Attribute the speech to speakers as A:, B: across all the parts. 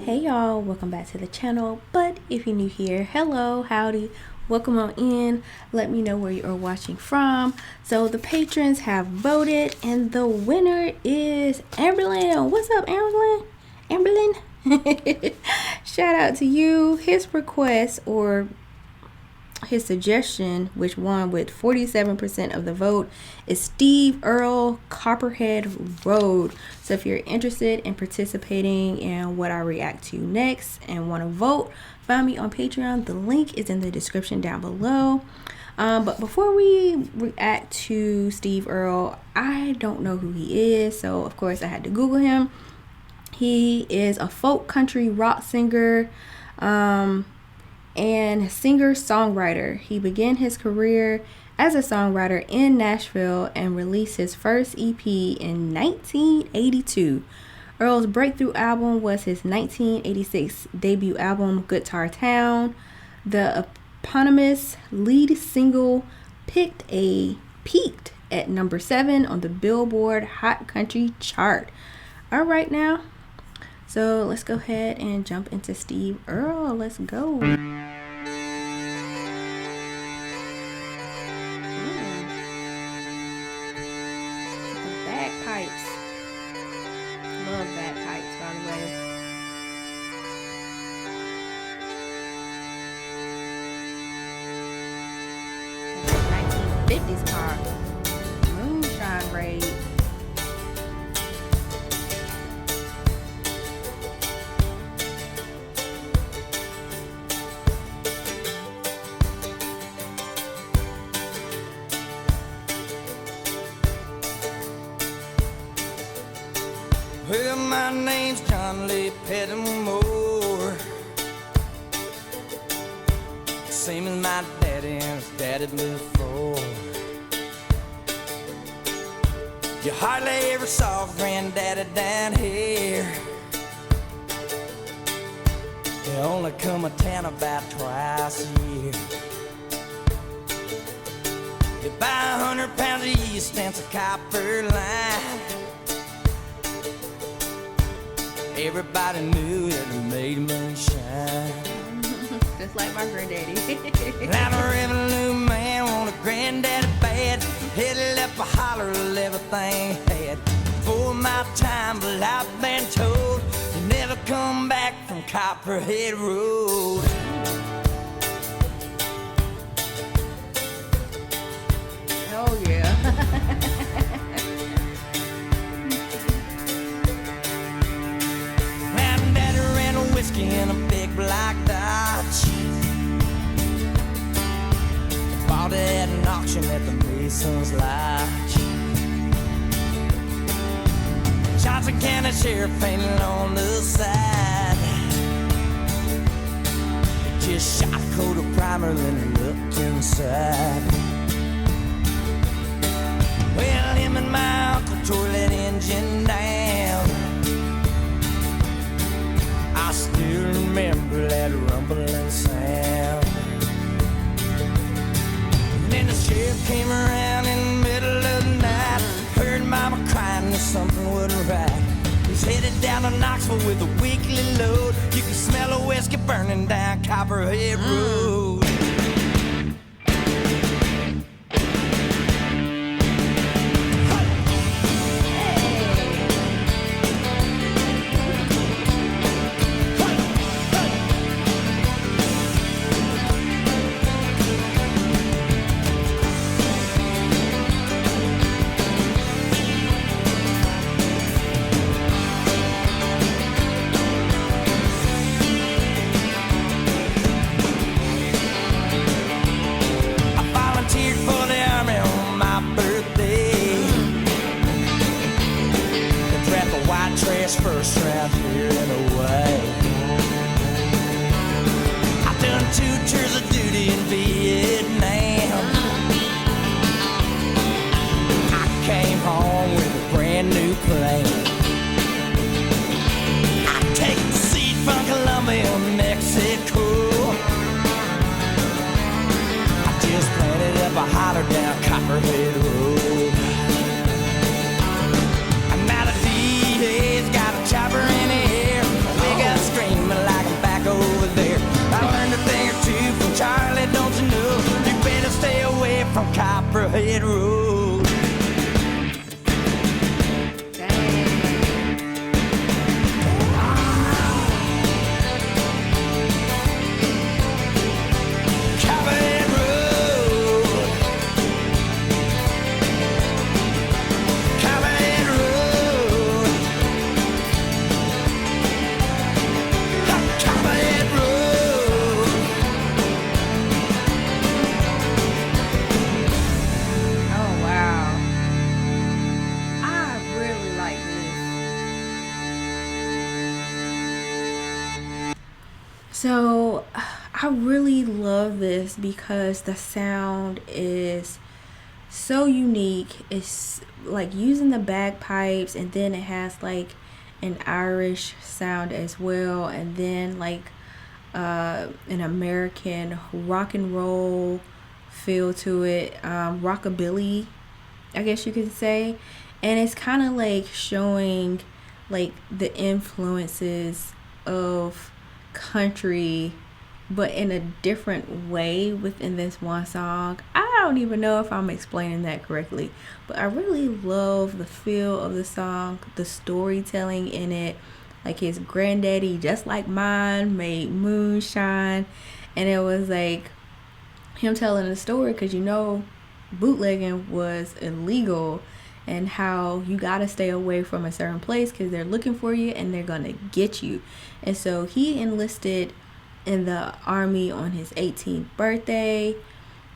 A: Hey y'all, welcome back to the channel. But if you're new here, hello, howdy, welcome on in. Let me know where you are watching from. So the patrons have voted and the winner is Amberlyn. What's up, Amberlyn? Amberlyn? Shout out to you. His request or his suggestion, which won with 47% of the vote, is Steve Earle, Copperhead Road. So if you're interested in participating in what I react to next and want to vote, find me on Patreon. The link is in the description down below. But before we react to Steve Earle, I don't know who he is, so of course I had to Google him. He is a folk country rock singer and singer-songwriter. He began his career as a songwriter in Nashville and released his first EP in 1982. Earle's breakthrough album was his 1986 debut album, Guitar Town. The eponymous lead single peaked at number 7 on the Billboard Hot Country chart. All right now, so let's go ahead and jump into Steve Earle. Let's go. Bagpipes. Love bagpipes, by the way. That's a 1950s car. Moonshine raid.
B: Well, my name's John Lee Pettimore, same as my daddy and his daddy before. You hardly ever saw granddaddy down here. They only come to town about twice a year. They buy 100 pounds of yeast and some copper line. Everybody knew that it made moonshine.
A: Just like my granddaddy.
B: Now the revenue man wanted granddaddy bad. Headed up a holler of everything he had. For my time, but I've been told you never come back from Copperhead Road.
A: Oh yeah.
B: Whiskey in a big black Dodge. Bought it at an auction at the Mason's Lodge. Johnson County Sheriff painted on the side. Just shot a coat of primer, then he looked inside. Well, him and my uncle tore that engine down. I still remember that rumbling sound. And then the sheriff came around in the middle of the night. Heard mama crying that something wasn't right. He's headed down to Knoxville with a weekly load. You can smell a whiskey burning down Copperhead Road. First round here and away. I've done 2 tours of duty in Vietnam. I came home with a brand new plane. I take the seed from Colombia, Mexico. I just planted up a holler down Copperhead Road. And now the DA's got a chopper in the air, big ass screen
A: So I really love this because the sound is so unique. It's like using the bagpipes, and then it has like an Irish sound as well, and then like an American rock and roll feel to it, rockabilly, I guess you could say. And it's kind of like showing like the influences of country, but in a different way within this one song. I don't even know if I'm explaining that correctly, but I really love the feel of the song, the storytelling in it. Like his granddaddy, just like mine, made moonshine, and it was like him telling the story, because bootlegging was illegal, and how you got to stay away from a certain place because they're looking for you and they're gonna get you. And so he enlisted in the army on his 18th birthday,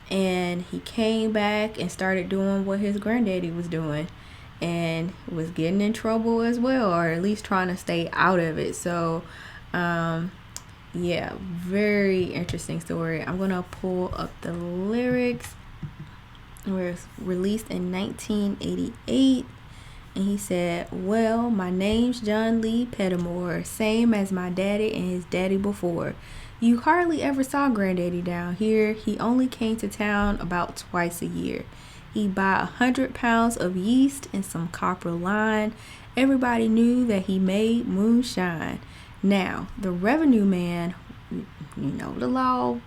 A: and he came back and started doing what his granddaddy was doing, and was getting in trouble as well, or at least trying to stay out of it. So yeah, very interesting story. I'm gonna pull up the lyrics. It was released in 1988, and he said, well, my name's John Lee Pettimore, same as my daddy and his daddy before. You hardly ever saw granddaddy down here. He only came to town about twice a year. He'd buy 100 pounds of yeast and some copper line. Everybody knew that he made moonshine. Now, the revenue man, the law,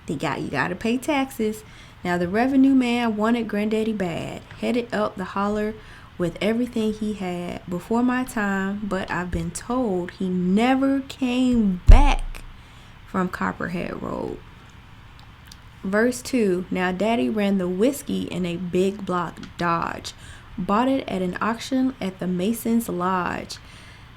A: you got to pay taxes. Now, the revenue man wanted granddaddy bad, headed up the holler with everything he had before my time, but I've been told he never came back from Copperhead Road. Verse 2, now daddy ran the whiskey in a big block Dodge, bought it at an auction at the Mason's Lodge.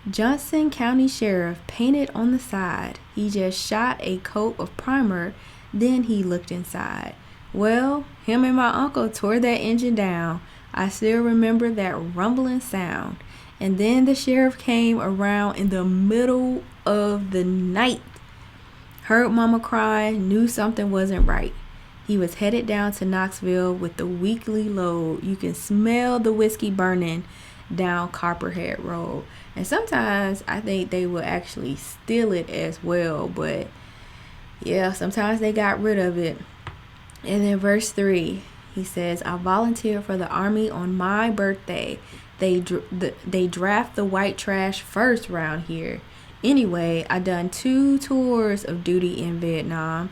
A: Johnson County Sheriff painted on the side. He just shot a coat of primer, then he looked inside. Well, him and my uncle tore that engine down. I still remember that rumbling sound. And then the sheriff came around in the middle of the night. Heard mama cry, knew something wasn't right. He was headed down to Knoxville with the weekly load. You can smell the whiskey burning down Copperhead Road. And sometimes I think they will actually steal it as well. But yeah, sometimes they got rid of it. And then verse 3, he says, I volunteered for the army on my birthday. They draft the white trash first round here. Anyway, I done 2 tours of duty in Vietnam.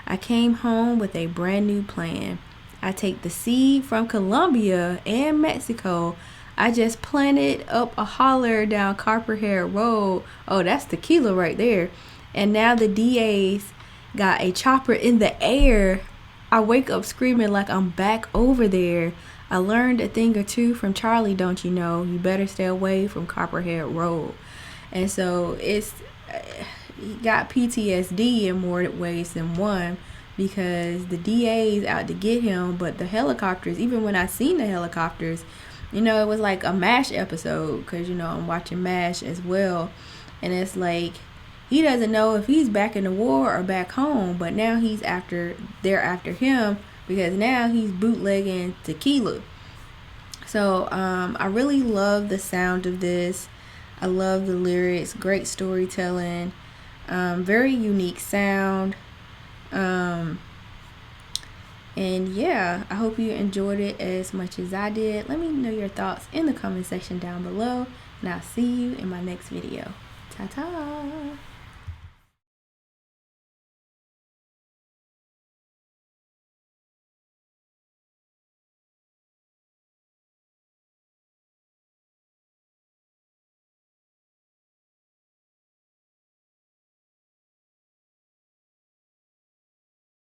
A: I came home with a brand new plan. I take the seed from Colombia and Mexico. I just planted up a holler down Copperhead Road. Oh, that's tequila right there. And now the DA's got a chopper in the air. I wake up screaming like I'm back over there. I learned a thing or two from Charlie, don't you know? You better stay away from Copperhead Road. And so he got PTSD in more ways than one, because the DA's out to get him, but the helicopters, even when I seen the helicopters, it was like a MASH episode, because I'm watching MASH as well, and it's like he doesn't know if he's back in the war or back home, but now they're after him because now he's bootlegging tequila. So I really love the sound of this. I love the lyrics, great storytelling, very unique sound. And yeah, I hope you enjoyed it as much as I did. Let me know your thoughts in the comment section down below, and I'll see you in my next video. Ta-ta!